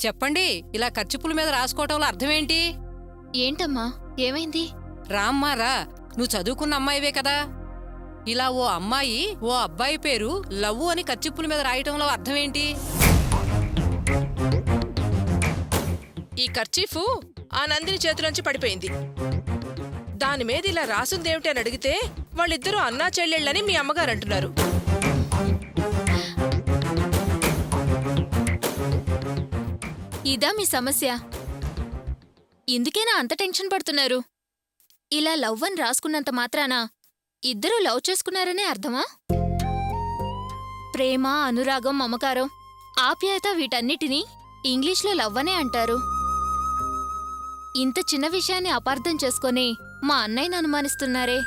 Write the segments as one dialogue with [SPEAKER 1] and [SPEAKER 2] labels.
[SPEAKER 1] చెప్పండి, ఇలా కర్చీపుల మీద రాసుకోవటంలో అర్థమేంటి?
[SPEAKER 2] ఏంటమ్మా, ఏమైంది?
[SPEAKER 1] రామ్మా రా, నువ్వు చదువుకున్న అమ్మాయివే కదా. ఇలా ఓ అమ్మాయి ఓ అబ్బాయి పేరు లవ్వు అని కర్చీపుల మీద రాయటంలో అర్థమేంటి?
[SPEAKER 3] ఈ కర్చీఫు ఆ నందిని చేతిలోంచి పడిపోయింది. దాని మీద ఇలా రాసుందేమిటి అని అడిగితే వాళ్ళిద్దరూ అన్నా చెల్లెళ్ళని మీ అమ్మగారు అంటున్నారు.
[SPEAKER 2] ఇదా మీ సమస్య? ఇందుకేనా అంత టెన్షన్ పడుతున్నారు? ఇలా లవ్ అని రాసుకున్నంత మాత్రాన ఇద్దరూ లవ్ చేసుకున్నారనే అర్థమా? ప్రేమ, అనురాగం, మమకారం, ఆప్యాయత వీటన్నిటినీ ఇంగ్లీష్లో లవ్ అనే అంటారు. ఇంత చిన్న విషయాన్ని అపార్థం చేసుకొని మా అన్నయ్యను అనుమానిస్తున్నారే.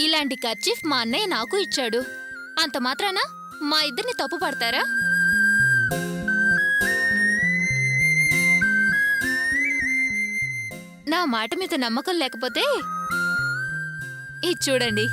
[SPEAKER 2] ఇలాంటి కర్చీఫ్ మా అన్నయ్య నాకు ఇచ్చాడు. అంత మాత్రాన మా ఇద్దరిని తప్పు పడతారా? నా మాట మీద నమ్మకం లేకపోతే ఇది చూడండి.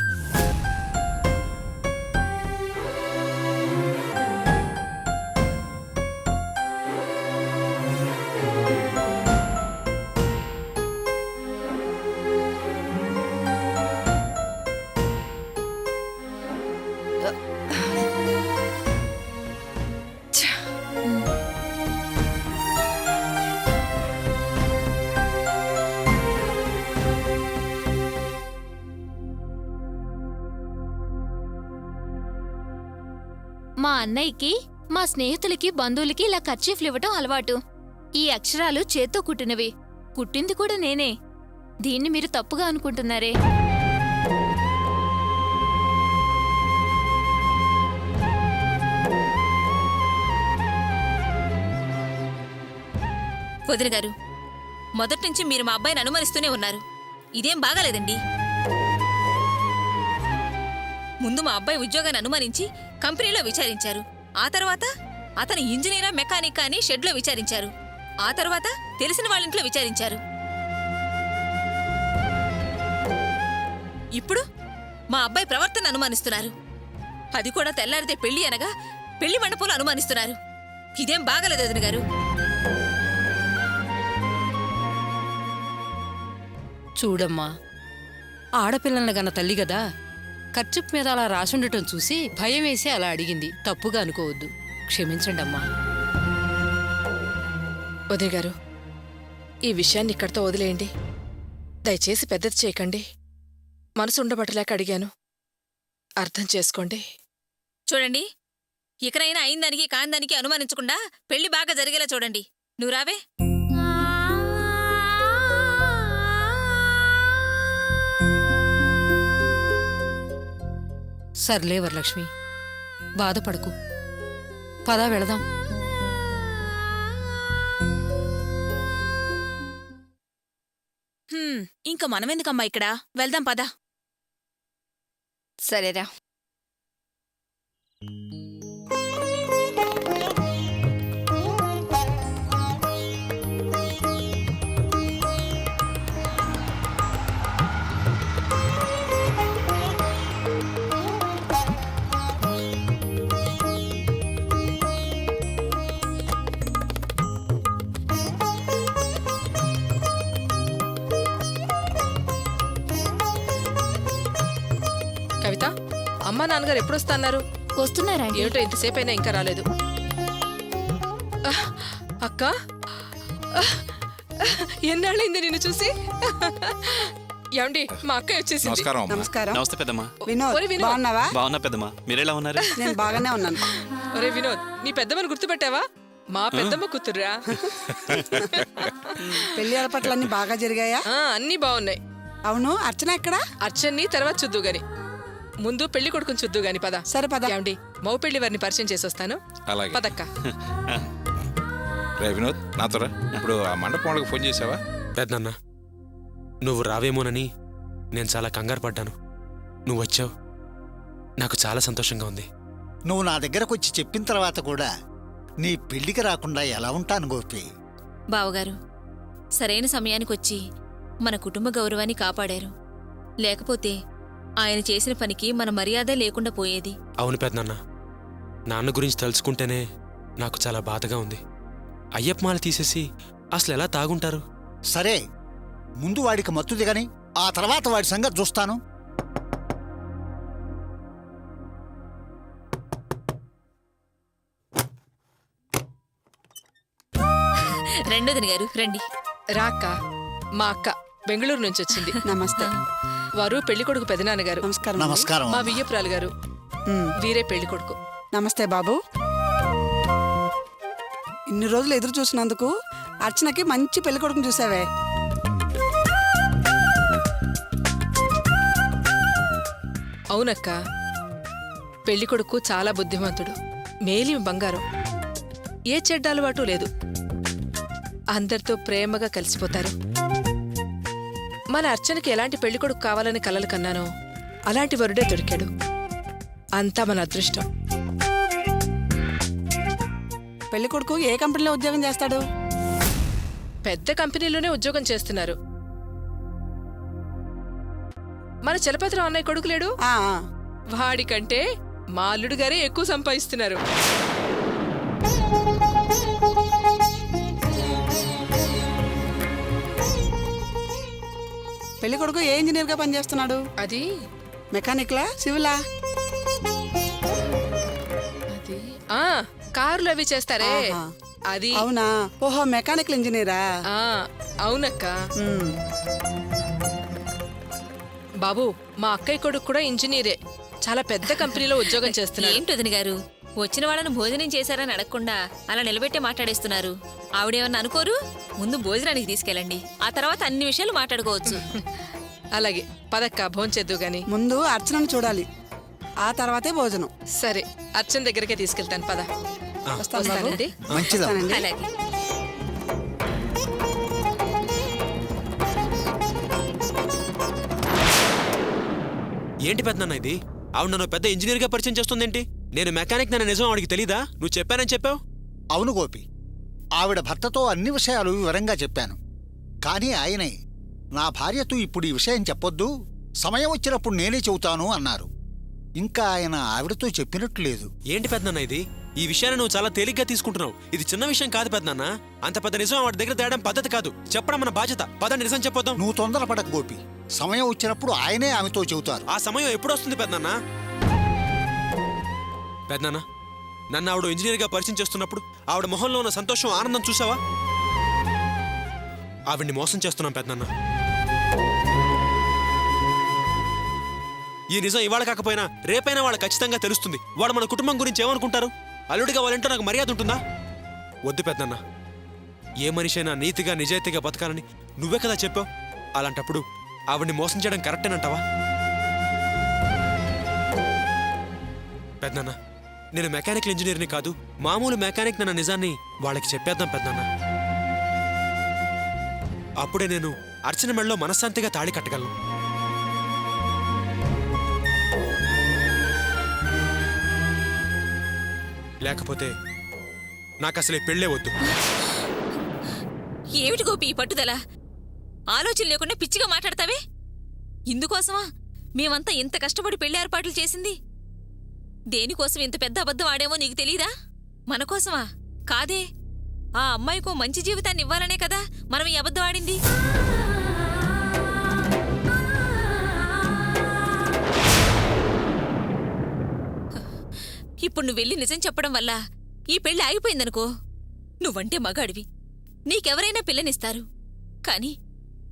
[SPEAKER 2] మా అన్నయ్యకి, మా స్నేహితులకి, బంధువులకి ఇలా కర్చీఫ్లు ఇవ్వటం అలవాటు. ఈ అక్షరాలు చేత్తో కుట్టినవి. కుట్టింది కూడా నేనే. దీన్ని మీరు తప్పుగా అనుకుంటున్నారే.
[SPEAKER 4] వదిన గారు, మొదట్నుంచి మీరు మా అబ్బాయిని అనుమానిస్తూనే ఉన్నారు. ఇదేం బాగాలేదండి. ముందు మా అబ్బాయి ఉద్యోగాన్ని అనుమానించి కంపెనీలో విచారించారు. ఆ తర్వాత అతను ఇంజనీరా, మెకానికా అని షెడ్లో విచారించారు. ఆ తర్వాత తెలిసిన వాళ్ళింట్లో విచారించారు. ఇప్పుడు మా అబ్బాయి ప్రవర్తన అనుమానిస్తున్నారు. అది కూడా తెల్లారితే పెళ్లి అనగా పెళ్లి మండపంలో అనుమానిస్తున్నారు. ఇదేం బాగాలేదు వదిన గారు.
[SPEAKER 1] చూడమ్మా, ఆడపిల్లల్ని గన్న తల్లి గదా, కర్చీఫ్ మీద అలా రాసుండటం చూసి భయం వేసి అలా అడిగింది. తప్పుగా అనుకోవద్దు, క్షమించండమ్మా.
[SPEAKER 3] వదిన గారు, ఈ విషయాన్ని ఇక్కడితో వదిలేయండి. దయచేసి పెద్దది చేయకండి. మనసు ఉండబట్టలేక అడిగాను. అర్థం చేసుకోండి.
[SPEAKER 4] చూడండి, ఇకనైనా అయిందానికి కాందానికి అనుమానించకుండా పెళ్లి బాగా జరిగేలా చూడండి. నువ్వు రావే.
[SPEAKER 1] సర్లే వరలక్ష్మి, బాధపడకు. పదా వెళదాం.
[SPEAKER 4] ఇంక మనమెందుకమ్మా ఇక్కడ, వెళ్దాం పదా.
[SPEAKER 2] సరేరా.
[SPEAKER 3] కవిత, అమ్మా నాన్నగారు ఎప్పుడొస్తున్నారు?
[SPEAKER 2] వస్తున్నారా?
[SPEAKER 3] ఏమిటో ఇంతసేపు అయినా ఇంకా రాలేదు. అక్క, ఎన్నాళ్ళైంది నిన్ను చూసి. ఏమండి, మా అక్క వచ్చేసింది.
[SPEAKER 5] నమస్కారం.
[SPEAKER 6] నమస్కారం.
[SPEAKER 7] నమస్తే పెద్దమ్మా.
[SPEAKER 6] వినోద్,
[SPEAKER 3] ఒరే వినోద్.
[SPEAKER 6] బాగున్నావా?
[SPEAKER 7] బాగున్నా పెద్దమ్మా, మీరెలా ఉన్నారు?
[SPEAKER 6] నేను బాగానే ఉన్నాను.
[SPEAKER 3] ఒరే వినోద్, నీ పెద్దమ్మని గుర్తుపెట్టావా? మా పెద్దమ్మ కూతుర్రా.
[SPEAKER 6] పెళ్లి ఏర్పాట్లన్నీ బాగా జరిగాయా?
[SPEAKER 3] అన్నీ బాగున్నాయి.
[SPEAKER 6] అవును, అర్చన ఎక్కడా?
[SPEAKER 3] అర్చన్ని తర్వాత చూద్దు గాని, ముందు పెళ్లి కొడుకుని చూద్దు గాని పద.
[SPEAKER 6] సరే పద.
[SPEAKER 3] ఏమండి, మౌ పెళ్లి వారిని పరిచయం చేసొస్తాను.
[SPEAKER 5] అలాగే.
[SPEAKER 3] పదక్క.
[SPEAKER 5] రే వినోద్, నాతోరా. ఇప్పుడు ఆ మండపం వాళ్ళకి ఫోన్ చేసావా?
[SPEAKER 8] పెద్దన్న, నువ్వు రావేమోనని నేను చాలా కంగారు పడ్డాను. నువ్వు వచ్చావు, నాకు చాలా సంతోషంగా ఉంది.
[SPEAKER 9] నువ్వు నా దగ్గరకు వచ్చి చెప్పిన తర్వాత కూడా నీ పెళ్లికి రాకుండా ఎలా ఉంటాను గోపి?
[SPEAKER 4] బావగారు, సరైన సమయానికొచ్చి మన కుటుంబ గౌరవాన్ని కాపాడారు. లేకపోతే ఆయన చేసిన పనికి మన మర్యాదే లేకుండా పోయేది.
[SPEAKER 8] అవును పెద్దనాన్న, నాన్న గురించి తలుచుకుంటేనే నాకు చాలా బాధగా ఉంది. అయ్యప్ప మాల తీసేసి అసలు ఎలా తాగుంటారు?
[SPEAKER 9] సరే, ముందు వాడికి మత్తు దిగని, ఆ తర్వాత వాడి సంగతి చూస్తాను.
[SPEAKER 4] రెండోదిని గారు రండి.
[SPEAKER 3] రాక్క, మా అక్క బెంగళూరు నుంచి వచ్చింది.
[SPEAKER 6] నమస్తే.
[SPEAKER 3] వారు పెళ్లికొడుకు పెదనాన్నగారు.
[SPEAKER 6] నమస్కారం.
[SPEAKER 9] నమస్కారం.
[SPEAKER 3] మా వియ్యపురాలు గారు. వీరే పెళ్లికొడుకు.
[SPEAKER 6] నమస్తే బాబు. ఇన్ని రోజులు ఎదురు చూసినందుకు అర్చనకి మంచి పెళ్లి కొడుకుని చూసావే.
[SPEAKER 3] అవునక్క, పెళ్లికొడుకు చాలా బుద్ధిమంతుడు, మేలిమి బంగారం. ఏ చెడ్డ అలవాటు లేదు. అందరితో ప్రేమగా కలిసిపోతారు. మన అర్చనకి ఎలాంటి పెళ్లికొడుకు కావాలని కలలు కన్నానో అలాంటి వరుడే దొరికాడు. అంతా మన అదృష్టం.
[SPEAKER 6] పెళ్లి కొడుకు ఏ కంపెనీలో ఉద్యోగం చేస్తాడు?
[SPEAKER 3] పెద్ద కంపెనీలోనే ఉద్యోగం చేస్తున్నారు. మన చలపతిరావు అన్నయ్య కొడుకు లేడు,
[SPEAKER 6] ఆ,
[SPEAKER 3] వాడికంటే మా అల్లుడు గారే ఎక్కువ సంపాదిస్తున్నారు.
[SPEAKER 6] పెళ్లి కొడుకు ఏ ఇంజనీర్ గా పనిచేస్తున్నాడు?
[SPEAKER 3] అది
[SPEAKER 6] మెకానిక్లా, సివిలా?
[SPEAKER 3] అది కారులు అవి చేస్తారే,
[SPEAKER 6] ఆహా.
[SPEAKER 3] అది.
[SPEAKER 6] అవునా? ఓహో, మెకానికల్ ఇంజనీరా?
[SPEAKER 3] ఆ అవునక్క.
[SPEAKER 6] ఉమ్.
[SPEAKER 3] బాబు, మా అక్కయ్య కొడుకు కూడా ఇంజనీరే, చాలా పెద్ద కంపెనీలో ఉద్యోగం చేస్తున్నాడు.
[SPEAKER 4] ఏంటొదిని గారు, వచ్చిన వాళ్ళను భోజనం చేశారని అడగకుండా అలా నిలబెట్టే మాట్లాడేస్తున్నారు. ఆవిడేమన్నా అనుకోరు? ముందు భోజనానికి తీసుకెళ్ళండి, ఆ తర్వాత అన్ని విషయాలు మాట్లాడుకోవచ్చు.
[SPEAKER 3] అలాగే పదక్క, భోంచేద్దు గాని.
[SPEAKER 6] ముందు అర్చనను చూడాలి, ఆ తర్వాతే భోజనం.
[SPEAKER 3] సరే, అర్చన దగ్గరికే తీసుకెళ్తాను, పద.
[SPEAKER 6] వస్తాను బాబు.
[SPEAKER 3] వస్తానండి.
[SPEAKER 9] మంచిదా?
[SPEAKER 6] వస్తానండి.
[SPEAKER 4] అలాగే.
[SPEAKER 8] ఏంటి పెద్దనాన్న ఇది? ఆవిడ నన్ను పెద్ద ఇంజనీర్గా పరిచయం చేస్తుందేంటి? నేను మెకానిక్ నన్ను నిజం ఆవిడికి తెలీదా? నువ్వు చెప్పానని చెప్పావు.
[SPEAKER 9] అవును గోపి, ఆవిడ భర్తతో అన్ని విషయాలు వివరంగా చెప్పాను. కానీ ఆయనే నా భార్యతో ఇప్పుడు ఈ విషయం చెప్పొద్దు, సమయం వచ్చినప్పుడు నేనే చెబుతాను అన్నారు. ఇంకా ఆయన ఆవిడతో చెప్పినట్టు లేదు.
[SPEAKER 8] ఏంటి పెద్దనాన్న ఇది? ఈ విషయాన్ని నువ్వు చాలా తేలిగ్గా తీసుకుంటున్నావు. ఇది చిన్న విషయం కాదు పెద్దనాన్న. అంత పెద్ద నిజం ఆవిడ దగ్గర తేయడం పద్ధతి కాదు. చెప్పడం మన బాధ్యత. పదండి నిజం చెప్పొద్దాం.
[SPEAKER 9] నువ్వు తొందరపడకు గోపి, సమయం వచ్చినప్పుడు ఆయనే ఆమెతో చెబుతారు.
[SPEAKER 8] ఆ సమయం ఎప్పుడు వస్తుంది పెద్దనాన్న? పెద్దనాన్న, నన్ను ఆవిడ ఇంజనీర్గా పరిచయం చేస్తున్నప్పుడు ఆవిడ మొహంలో ఉన్న సంతోషం, ఆనందం చూసావా? ఆవిడ్ని మోసం చేస్తున్నాం పెద్దనాన్న. ఈ నిజం ఇవాళ కాకపోయినా రేపైనా వాళ్ళ ఖచ్చితంగా తెలుస్తుంది. వాడు మన కుటుంబం గురించి ఏమనుకుంటారు? అల్లుడిగా వాళ్ళంటూ నాకు మర్యాద ఉంటుందా? వద్దు పెద్దనాన్న. ఏ మనిషైనా నీతిగా నిజాయితీగా బతకాలని నువ్వే కదా చెప్పావు. అలాంటప్పుడు ఆవిడ్ని మోసం చేయడం కరెక్టేనంటావా? పెద్దనాన్న, నేను మెకానికల్ ఇంజనీర్ని కాదు, మామూలు మెకానిక్ నన్న నిజాన్ని వాళ్ళకి చెప్పేద్దాం పెద్దనాన్న. అప్పుడే నేను అర్చన మెడలో మనశ్శాంతిగా తాళి కట్టగలను. లేకపోతే నాకు అసలే పెళ్ళే వద్దు.
[SPEAKER 4] ఏమిటి గోపి ఈ పట్టుదల? ఆలోచన లేకుండా పిచ్చిగా మాట్లాడతావే? ఇందుకోసమా మేమంతా ఇంత కష్టపడి పెళ్లి ఏర్పాట్లు చేసింది? దేనికోసం ఇంత పెద్ద అబద్ధం ఆడేమో నీకు తెలీదా? మన కోసమా? కాదే, ఆ అమ్మాయికో మంచి జీవితాన్ని ఇవ్వాలనే కదా మనం ఈ అబద్ధం ఆడింది. ఇప్పుడు నువ్వు వెళ్ళి నిజం చెప్పడం వల్ల ఈ పెళ్లి ఆగిపోయిందనుకో, నువ్వంటే మగాడివి, నీకెవరైనా పిల్లనిస్తారు. కాని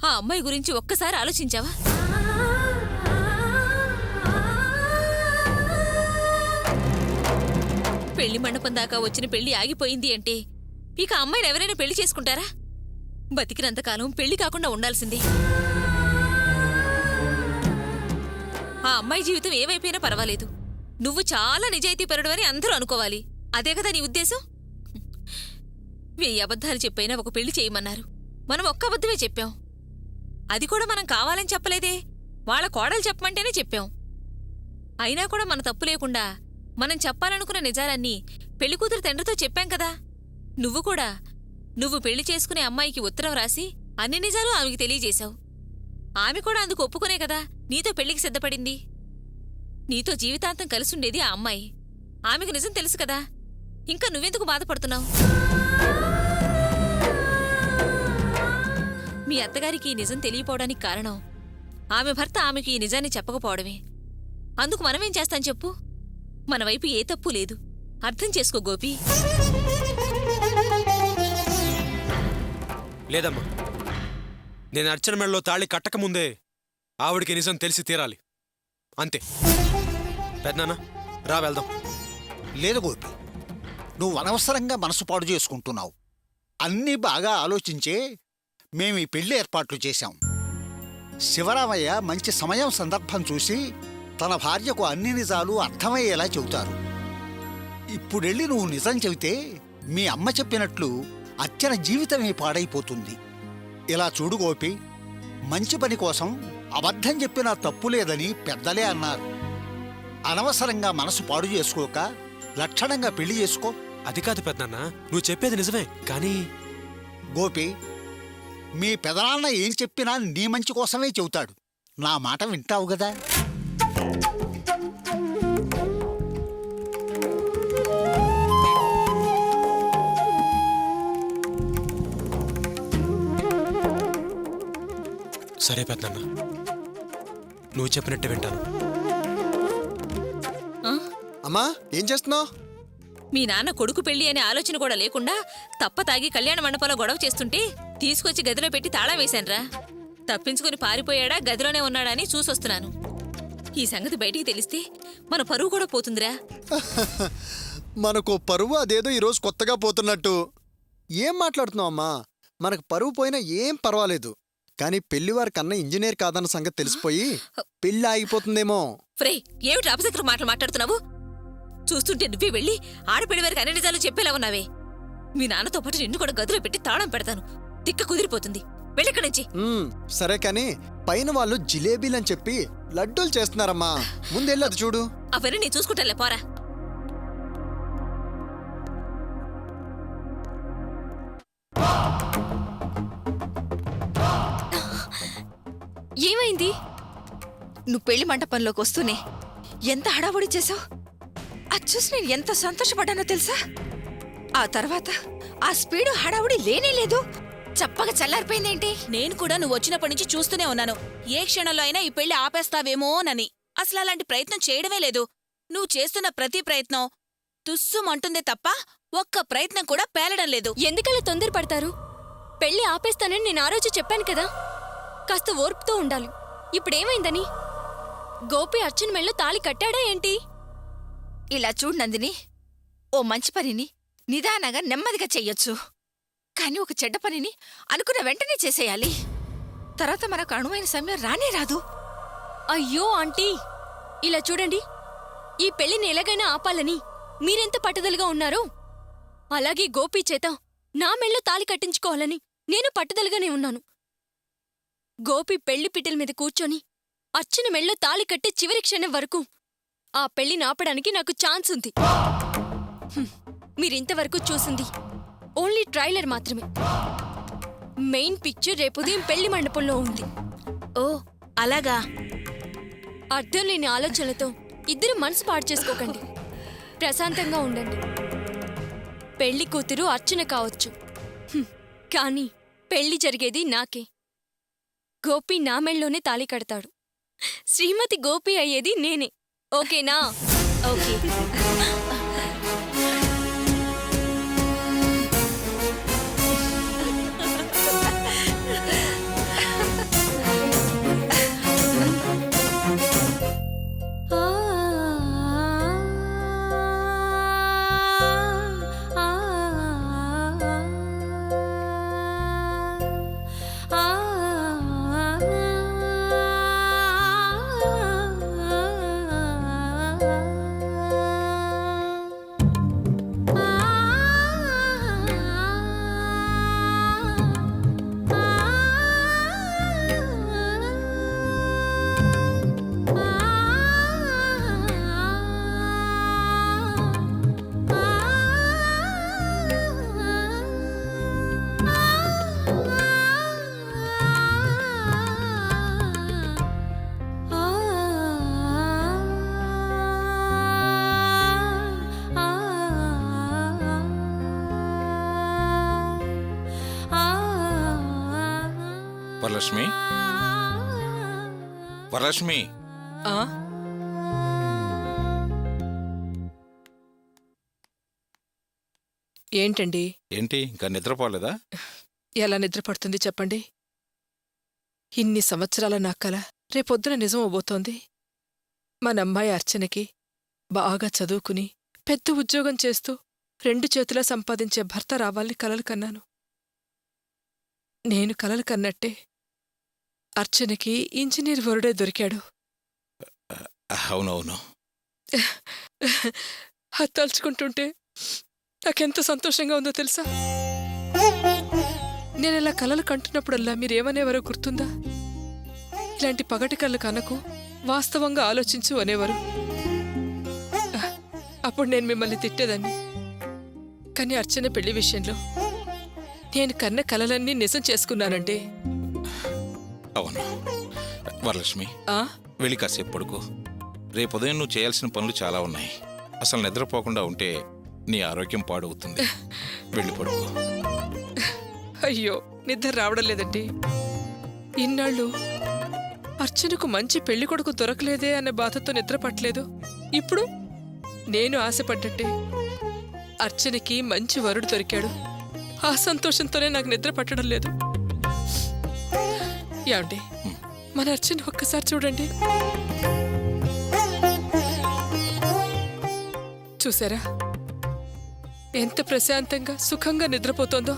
[SPEAKER 4] ఆ అమ్మాయి గురించి ఒక్కసారి ఆలోచించావా? పెళ్లి మండపం దాకా వచ్చిన పెళ్లి ఆగిపోయింది అంటే ఇక అమ్మాయిని ఎవరైనా పెళ్లి చేసుకుంటారా? బతికినంతకాలం పెళ్లి కాకుండా ఉండాల్సిందే. ఆ అమ్మాయి జీవితం ఏమైపోయినా పర్వాలేదు, నువ్వు చాలా నిజాయితీపరుడు అని అందరూ అనుకోవాలి. అదే కదా నీ ఉద్దేశం? 1000 అబద్ధాలు చెప్పైనా ఒక పెళ్లి చేయమన్నారు, మనం ఒక్క అబద్ధమే చెప్పాం. అది కూడా మనం కావాలని చెప్పలేదే, వాళ్ళ కోడలు చెప్పమంటేనే చెప్పాం. అయినా కూడా మన తప్పు లేకుండా మనం చెప్పాలనుకున్న నిజాలన్నీ పెళ్లికూతురు తండ్రితో చెప్పాం కదా. నువ్వు కూడా నువ్వు పెళ్లి చేసుకునే అమ్మాయికి ఉత్తరం రాసి అన్ని నిజాలు ఆమెకి తెలియజేశావు. ఆమె కూడా అందుకు ఒప్పుకునే కదా నీతో పెళ్లికి సిద్ధపడింది. నీతో జీవితాంతం కలిసుండేది ఆ అమ్మాయి. ఆమెకు నిజం తెలుసు కదా, ఇంకా నువ్వెందుకు బాధపడుతున్నావు? మీ అత్తగారికి ఈ నిజం తెలియపోవడానికి కారణం ఆమె భర్త ఆమెకు ఈ నిజాన్ని చెప్పకపోవడమే. అందుకు మనమేం చేస్తాం చెప్పు? మన వైపు ఏ తప్పు లేదు. అర్థం చేసుకో గోపి.
[SPEAKER 8] లేదమ్మా, నేను అర్చన మెడలో తాళి కట్టకముందే ఆవిడికి నిజం తెలిసి తీరాలి, అంతే. పెద్దనాన్న రా వెళ్దాం.
[SPEAKER 9] లేదు గోపి, నువ్వు అనవసరంగా మనసు పాడు చేసుకుంటున్నావు. అన్నీ బాగా ఆలోచించే మేము ఈ పెళ్లి ఏర్పాట్లు చేశాం. శివరామయ్య మంచి సమయం సందర్భం చూసి తన భార్యకు అన్ని నిజాలు అర్థమయ్యేలా చెబుతారు. ఇప్పుడెళ్ళి నువ్వు నిజం చెబితే మీ అమ్మ చెప్పినట్లు అర్చన జీవితమే పాడైపోతుంది. ఇలా చూడు గోపి, మంచి పని కోసం అబద్ధం చెప్పినా తప్పు లేదని పెద్దలే అన్నారు. అనవసరంగా మనసు పాడు చేసుకోక లక్షణంగా పెళ్లి చేసుకో.
[SPEAKER 8] అది కాదు పెద్దనాన్న, నువ్వు చెప్పేది నిజమే, కానీ
[SPEAKER 9] గోపి, మీ పెదనాన్న ఏం చెప్పినా నీ మంచి కోసమే చెబుతాడు. నా మాట వింటావు గదా?
[SPEAKER 8] సరే పెద్దనాన్న, నువ్వు చెప్పినట్టు వింటాను.
[SPEAKER 7] అమ్మా, ఏం చేస్తున్నావు?
[SPEAKER 4] మీ నాన్న కొడుకు పెళ్లి అనే ఆలోచన కూడా లేకుండా తప్ప తాగి కళ్యాణ మండపంలో గొడవ చేస్తుంటే తీసుకొచ్చి గదిలో పెట్టి తాళం వేశాన్రా. తప్పించుకుని పారిపోయాడా, గదిలోనే ఉన్నాడా అని చూసొస్తున్నాను. ఈ సంగతి బయటికి తెలిస్తే మన పరువు కూడా పోతుందిరా.
[SPEAKER 7] మనకు పరువు అదేదో ఈరోజు కొత్తగా పోతున్నట్టు. ఏం మాట్లాడుతున్నావు అమ్మా? మనకు పరువు పోయినా ఏం పర్వాలేదు, కానీ పెళ్లివారి కన్నా ఇంజనీర్ కాదన్న సంగతి తెలిసిపోయి పెళ్లి ఆగిపోతుందేమో.
[SPEAKER 4] ఫ్రే, ఏమిటి అపసకర మాటలు మాట్లాడుతున్నావు? చూస్తుంటే నువ్వే వెళ్ళి ఆడపిల్లి వారికి అన్ని నిజాలు చెప్పేలా ఉన్నావే. మీ నాన్నతో పాటు నిన్ను కూడా గదిలో పెట్టి తాళం పెడతాను. తిక్క కుదిరిపోతుంది. వెళ్ళిక్కడి నుంచి.
[SPEAKER 7] సరే, కానీ పైన వాళ్ళు జిలేబీలని చెప్పి లడ్డూలు చేస్తున్నారమ్మా, ముందెళ్ళి అది చూడు.
[SPEAKER 4] అవన్నీ నేను చూసుకుంటాలే, పోరా.
[SPEAKER 2] ఏమైంది?
[SPEAKER 3] నువ్వు పెళ్లి మంటపంలోకి వస్తూనే ఎంత హడావుడి చేసావు. అది చూసి నేను ఎంత సంతోషపడ్డానో తెలుసా? ఆ తర్వాత ఆ స్పీడు హడావుడి లేనే లేదు. చప్పగా చల్లారిపోయిందేంటి?
[SPEAKER 10] నేను కూడా నువ్వు వచ్చినప్పటి నుంచి చూస్తూనే ఉన్నాను. ఏ క్షణంలో అయినా ఈ పెళ్లి ఆపేస్తావేమోనని. అసలు అలాంటి ప్రయత్నం చేయడమే లేదు. నువ్వు చేస్తున్న ప్రతి ప్రయత్నం తుస్సుమంటుందే తప్ప ఒక్క ప్రయత్నం కూడా పేలడం లేదు.
[SPEAKER 2] ఎందుకలా తొందరపడతారు? పెళ్లి ఆపేస్తానని నేను ఆ రోజు చెప్పాను కదా. కాస్త ఓర్పుతో ఉండాలి. ఇప్పుడేమైందని? గోపి అర్చన మెళ్ళో తాళి కట్టాడా ఏంటి?
[SPEAKER 3] ఇలా చూడు నందిని, ఓ మంచి పనిని నిదానంగా నెమ్మదిగా చెయ్యొచ్చు, కానీ ఒక చెడ్డ పనిని అనుకున్న వెంటనే చేసేయాలి. తర్వాత మనకు అనువైన సమయం రానే రాదు.
[SPEAKER 2] అయ్యో ఆంటీ, ఇలా చూడండి, ఈ పెళ్లిని ఎలాగైనా ఆపాలని మీరెంత పట్టుదలగా ఉన్నారో అలాగే గోపి చేత నా మెళ్ళో తాళి కట్టించుకోవాలని నేను పట్టుదలగానే ఉన్నాను. గోపి పెళ్లి పిట్టల మీద కూర్చొని అర్చన మెళ్ళో తాళి కట్టి చివరి క్షణం వరకు ఆ పెళ్లిని ఆపడానికి నాకు ఛాన్స్ ఉంది. మీరింతవరకు చూసింది ఓన్లీ ట్రైలర్ మాత్రమే. మెయిన్ పిక్చర్ రేపు ఉదయం పెళ్లి మండపంలో ఉంది.
[SPEAKER 10] ఓ అలాగా?
[SPEAKER 2] అర్థం లేని ఆలోచనలతో ఇద్దరు మనసు పాడు చేసుకోకండి. ప్రశాంతంగా ఉండండి. పెళ్లి కూతురు అర్చన కావచ్చు, కానీ పెళ్లి జరిగేది నాకే. గోపి నా మెళ్ళలోనే తాళి కడతాడు. శ్రీమతి గోపి అయ్యేది నేనే. ఓకేనా? ఓకే.
[SPEAKER 5] వరలక్ష్మి వరలక్ష్మి
[SPEAKER 1] ఆ ఏంటండి?
[SPEAKER 5] ఏంటి ఇంకా నిద్రపోలేదా?
[SPEAKER 11] ఎలా నిద్రపడుతుంది చెప్పండి? ఇన్ని సంవత్సరాల నా కల రేపొద్దున నిజం అవబోతోంది. మనమ్మాయి అర్చనకి బాగా చదువుకుని పెద్ద ఉద్యోగం చేస్తూ 2 చేతులా సంపాదించే భర్త రావాలని కలలు కన్నాను. నేను కలలు కన్నట్టే అర్చనకి ఇంజనీర్ వరుడే దొరికాడు.
[SPEAKER 5] అవునవును.
[SPEAKER 11] అది తలుచుకుంటుంటే నాకెంత సంతోషంగా ఉందో తెలుసా? నేనిలా కలలు కంటున్నప్పుడల్లా మీరేమనేవారో గుర్తుందా? ఇలాంటి పగటి కళ్ళు కనకు, వాస్తవంగా ఆలోచించు అనేవారు. అప్పుడు నేను మిమ్మల్ని తిట్టేదాన్ని. కానీ అర్చన పెళ్లి విషయంలో నేను కన్న కలలన్నీ నిజం చేసుకున్నానంటే.
[SPEAKER 5] అవును వరలక్ష్మి,
[SPEAKER 11] ఆ
[SPEAKER 5] వెళ్ళి కాసేపు పడుకో. రేపు ఉదయం నువ్వు చేయాల్సిన పనులు చాలా ఉన్నాయి. అసలు నిద్రపోకుండా ఉంటే నీ ఆరోగ్యం పాడవుతుంది. వెళ్ళి పడుకో.
[SPEAKER 11] అయ్యో, నిద్ర రావడం లేదండి. ఇన్నాళ్ళు అర్చనకు మంచి పెళ్లి కొడుకు దొరకలేదే అనే బాధతో నిద్ర పట్టలేదు. ఇప్పుడు నేను ఆశపడ్డట్టే అర్చనకి మంచి వరుడు దొరికాడు. ఆ సంతోషంతోనే నాకు నిద్ర పట్టడం లేదు. ఏమండి, మన అర్చన ఒక్కసారి చూడండి. చూసారా ఎంత ప్రశాంతంగా సుఖంగా నిద్రపోతోందో?